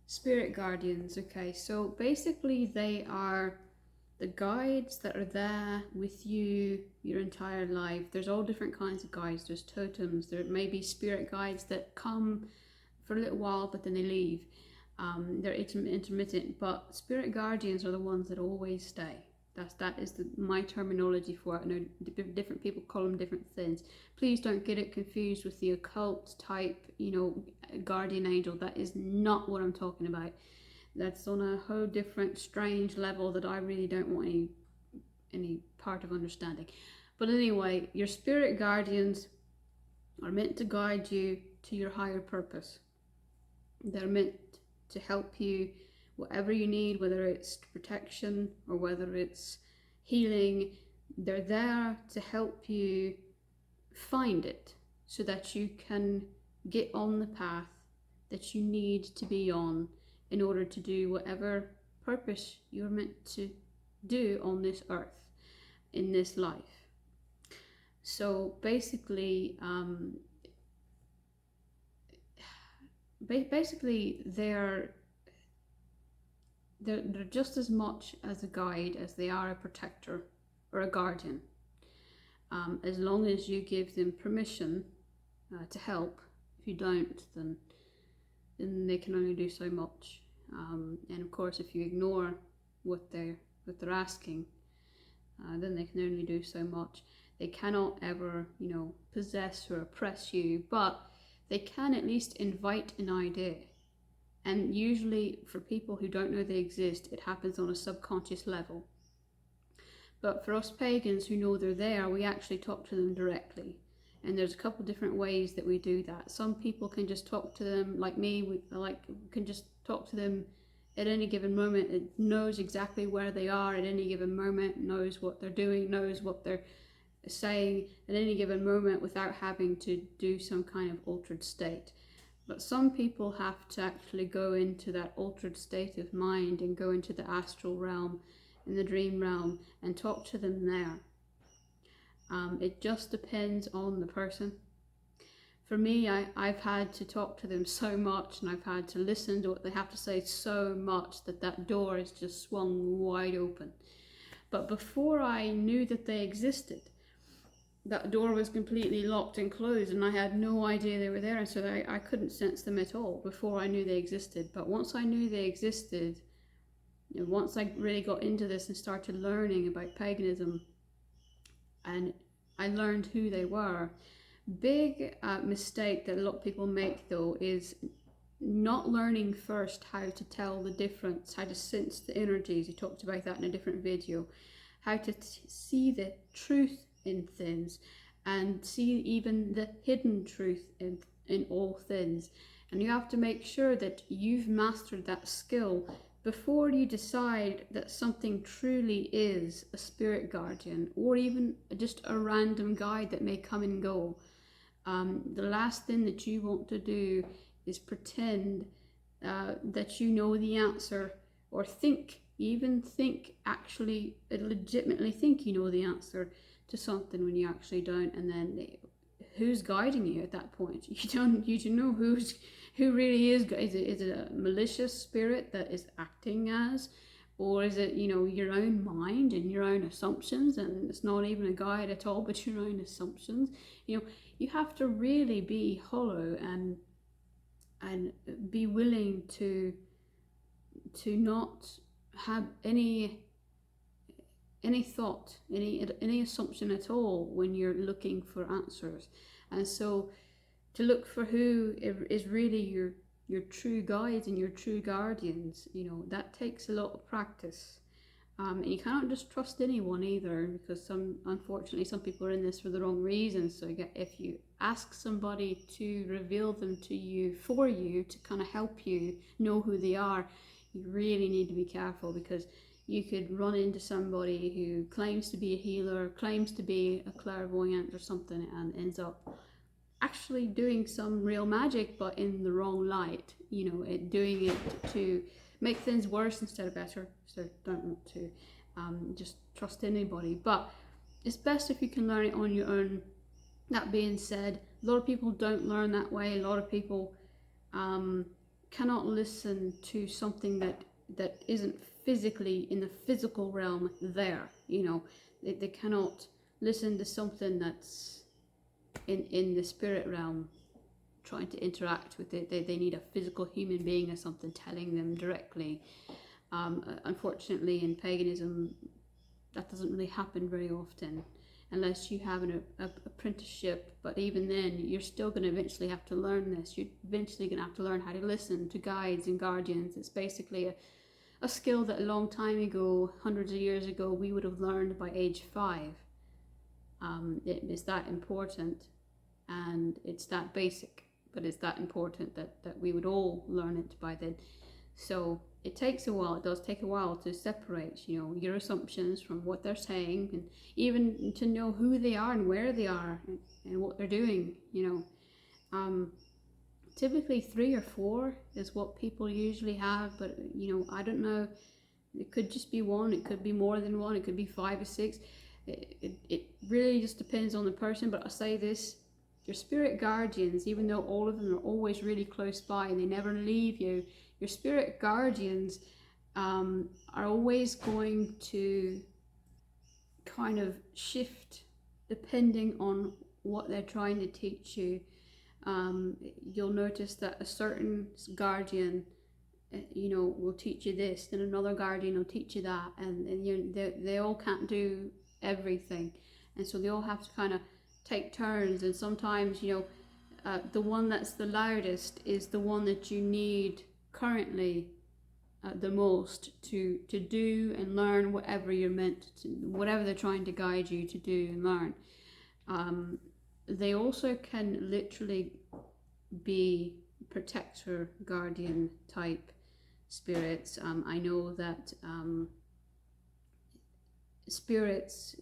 Spirit guardians, okay, so basically they are the guides that are there with you your entire life. There's all different kinds of guides. There's totems, there may be spirit guides that come for a little while but then they leave. They're intermittent, but spirit guardians are the ones that always stay. That is my terminology for it. I know different people call them different things. Please don't get it confused with the occult type, guardian angel. That is not what I'm talking about. That's on a whole different strange level that I really don't want any part of understanding. But anyway, your spirit guardians are meant to guide you to your higher purpose. They're meant to help you whatever you need, whether it's protection or whether it's healing. They're there to help you find it so that you can get on the path that you need to be on in order to do whatever purpose you're meant to do on this earth, in this life. So basically, they're just as much as a guide as they are a protector or a guardian. As long as you give them permission to help. If you don't, then they can only do so much. And of course, if you ignore what they're asking, then they can only do so much. They cannot ever, possess or oppress you, but they can at least invite an idea. And usually for people who don't know they exist, it happens on a subconscious level. But for us pagans who know they're there, we actually talk to them directly. And there's a couple different ways that we do that. Some people can just talk to them, like me, can just talk to them at any given moment. It knows exactly where they are at any given moment, knows what they're doing, knows what they're saying at any given moment without having to do some kind of altered state. But some people have to actually go into that altered state of mind and go into the astral realm, in the dream realm, and talk to them there. It just depends on the person. For me, I've had to talk to them so much, and I've had to listen to what they have to say so much that door is just swung wide open. But before I knew that they existed, that door was completely locked and closed, and I had no idea they were there, and so I couldn't sense them at all before I knew they existed. But once I knew they existed, once I really got into this and started learning about paganism, and I learned who they were. Big mistake that a lot of people make though is not learning first how to tell the difference, how to sense the energies. We talked about that in a different video. How to see the truth in things and see even the hidden truth in all things. And you have to make sure that you've mastered that skill before you decide that something truly is a spirit guardian or even just a random guide that may come and go. The last thing that you want to do is pretend that you know the answer, or actually legitimately think you know the answer to something when you actually don't. And then who's guiding you at that point? You don't know who really is it a malicious spirit that is acting as, or is it your own mind and your own assumptions, and it's not even a guide at all but your own assumptions. You have to really be hollow and be willing to not have any thought, any assumption at all when you're looking for answers. And so to look for who is really your true guides and your true guardians, that takes a lot of practice. And you cannot just trust anyone either, because unfortunately some people are in this for the wrong reasons. So if you ask somebody to reveal them to you for you, to kind of help you know who they are, you really need to be careful, because you could run into somebody who claims to be a healer, claims to be a clairvoyant or something, and ends up actually doing some real magic, but in the wrong light, doing it to make things worse instead of better. So don't want to just trust anybody, but it's best if you can learn it on your own. That being said, a lot of people don't learn that way. A lot of people cannot listen to something that isn't physically in the physical realm there. You know, they cannot listen to something that's in the spirit realm trying to interact with it. They need a physical human being or something telling them directly. Unfortunately, in paganism, that doesn't really happen very often unless you have an apprenticeship. But even then, you're still going to eventually have to learn this. You're eventually going to have to learn how to listen to guides and guardians. It's basically a skill that a long time ago, hundreds of years ago, we would have learned by age 5. It is that important, and it's that basic, but it's that important that we would all learn it by then. So it takes a while. It does take a while to separate, you know, your assumptions from what they're saying, and even to know who they are and where they are and what they're doing. You know, typically 3 or 4 is what people usually have, but you know, I don't know. It could just be 1. It could be more than 1. It could be 5 or 6. It really just depends on the person. But I'll say this: your spirit guardians, even though all of them are always really close by and they never leave you, your spirit guardians are always going to kind of shift depending on what they're trying to teach you. You'll notice that a certain guardian, you know, will teach you this, then another guardian will teach you that, and you know, they all can't do everything, and so they all have to kind of take turns. And sometimes, you know, the one that's the loudest is the one that you need currently the most to do and learn whatever you're meant to, whatever they're trying to guide you to do and learn. They also can literally be protector, guardian type spirits. I know that spirits,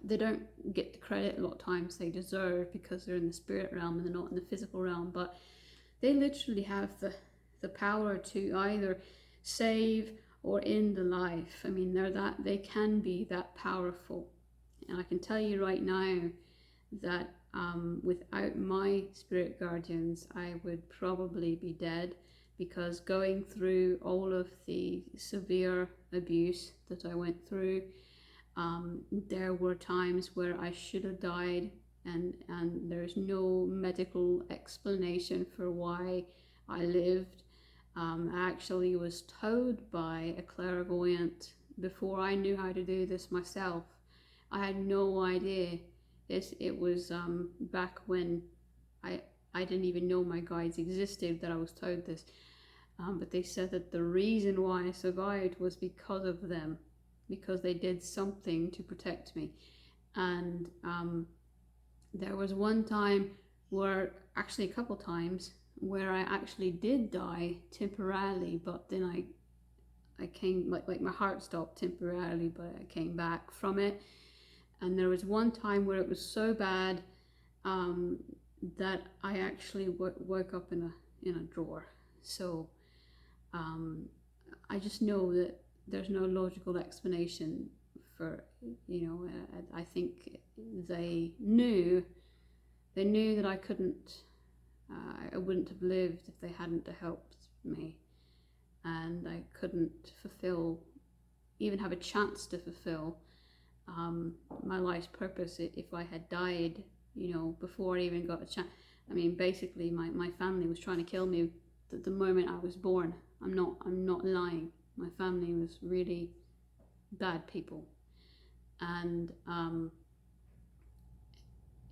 they don't get the credit a lot of times they deserve because they're in the spirit realm and they're not in the physical realm, but they literally have the power to either save or end the life. I mean, they can be that powerful. And I can tell you right now that without my spirit guardians, I would probably be dead, because going through all of the severe abuse that I went through, there were times where I should have died, and there's no medical explanation for why I lived. I actually was told by a clairvoyant before I knew how to do this myself. I had no idea. It was back when I didn't even know my guides existed that I was told this. But they said that the reason why I survived was because of them, because they did something to protect me. And there was one time where, actually a couple times, where I actually did die temporarily, but then I came, like my heart stopped temporarily, but I came back from it. And there was one time where it was so bad that I actually woke up in a drawer. So I just know that there's no logical explanation for, you know, I think they knew that I couldn't, I wouldn't have lived if they hadn't helped me, and I couldn't fulfill, even have a chance to fulfill my life's purpose if I had died, you know, before I even got a chance. I mean, basically my family was trying to kill me the moment I was born. I'm not lying. My family was really bad people, and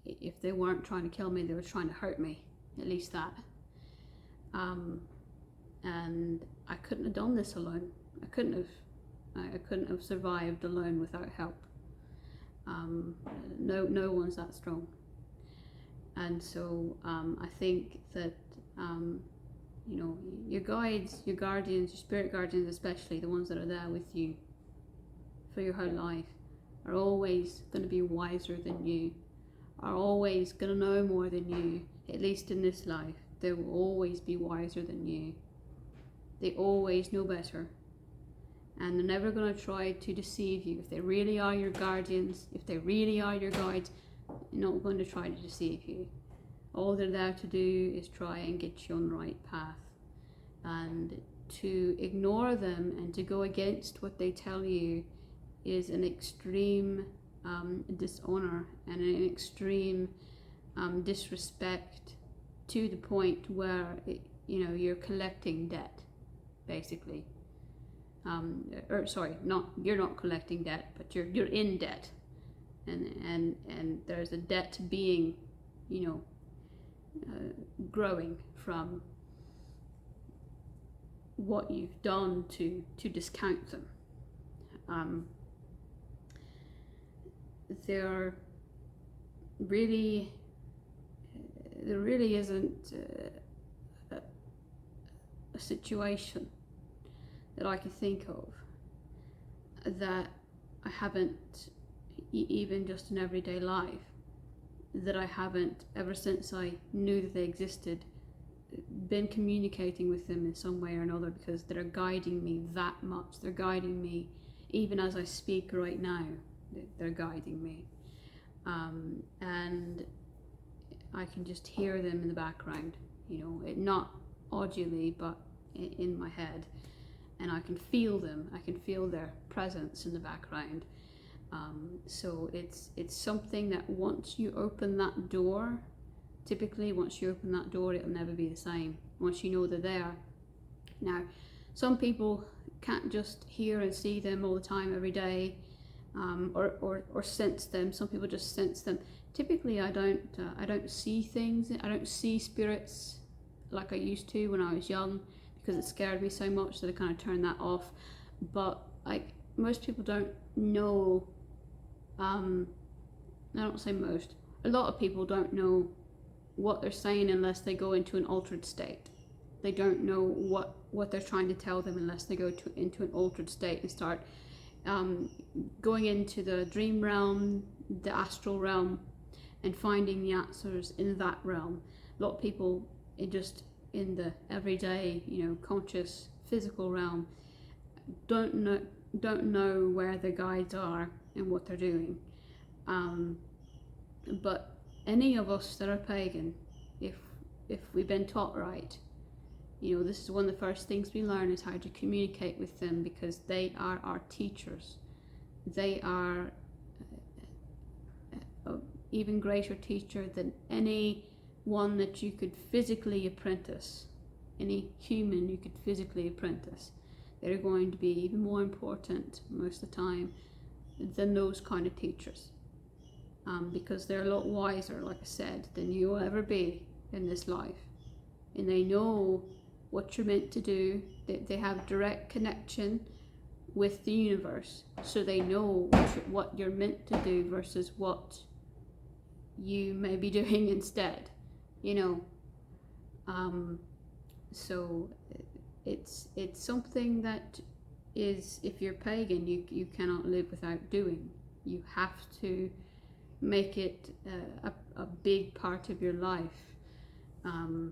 if they weren't trying to kill me, they were trying to hurt me, at least that. And I couldn't have done this alone. I couldn't have survived alone without help. No one's that strong. And so I think that you know, your guides, your guardians, your spirit guardians, especially the ones that are there with you for your whole life, are always going to be wiser than you, are always going to know more than you, at least in this life. They will always be wiser than you. They always know better. And they're never going to try to deceive you. If they really are your guardians, if they really are your guides, they're not going to try to deceive you. All they're there to do is try and get you on the right path. And to ignore them and to go against what they tell you is an extreme dishonor and an extreme disrespect, to the point where you're collecting debt, basically. Or sorry, you're not collecting debt, but you're in debt, and there's a debt being growing from what you've done to discount them. There really isn't a situation that I can think of that I haven't, even just in everyday life, that I haven't, ever since I knew that they existed, been communicating with them in some way or another, because they're guiding me that much. They're guiding me even as I speak right now. They're guiding me, and I can just hear them in the background, not audibly, but in my head, and I can feel them. I can feel their presence in the background. So it's something that once you open that door, typically once you open that door, it'll never be the same once you know they're there. Now, some people can't just hear and see them all the time, every day, or sense them. Some people just sense them. Typically, I don't see things. I don't see spirits like I used to when I was young, because it scared me so much that I kind of turned that off. But most people don't know. I don't say most. A lot of people don't know what they're saying unless they go into an altered state. They don't know what they're trying to tell them unless they go into an altered state and start going into the dream realm, the astral realm, and finding the answers in that realm. A lot of people in the everyday, conscious physical realm don't know where the guides are and what they're doing. But any of us that are pagan, if we've been taught right, this is one of the first things we learn, is how to communicate with them, because they are our teachers. They are an even greater teacher than any one that you could physically apprentice, any human you could physically apprentice. They're going to be even more important most of the time than those kind of teachers, because they're a lot wiser, like I said, than you'll ever be in this life. And they know what you're meant to do. They have direct connection with the universe, so they know what you're meant to do versus what you may be doing instead. So it's something that is, if you're pagan, you cannot live without doing. You have to make it a big part of your life, and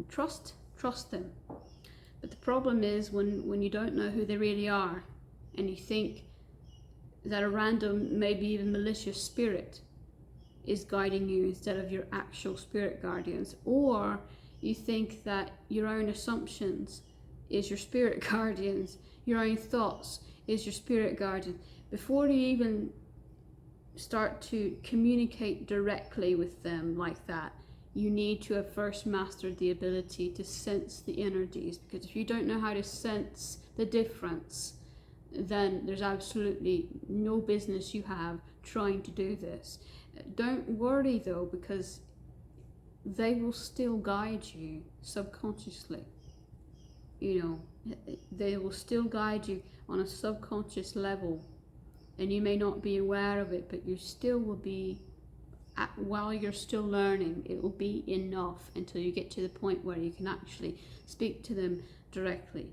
trust them. But the problem is when you don't know who they really are, and you think that a random, maybe even malicious spirit is guiding you instead of your actual spirit guardians, or you think that your own assumptions is your spirit guardians, your own thoughts is your spirit guardian, before you even start to communicate directly with them like that, you need to have first mastered the ability to sense the energies. Because if you don't know how to sense the difference, then there's absolutely no business you have trying to do this. Don't worry though, because they will still guide you subconsciously. They will still guide you on a subconscious level, and you may not be aware of it, but you still will be, while you're still learning, it will be enough until you get to the point where you can actually speak to them directly.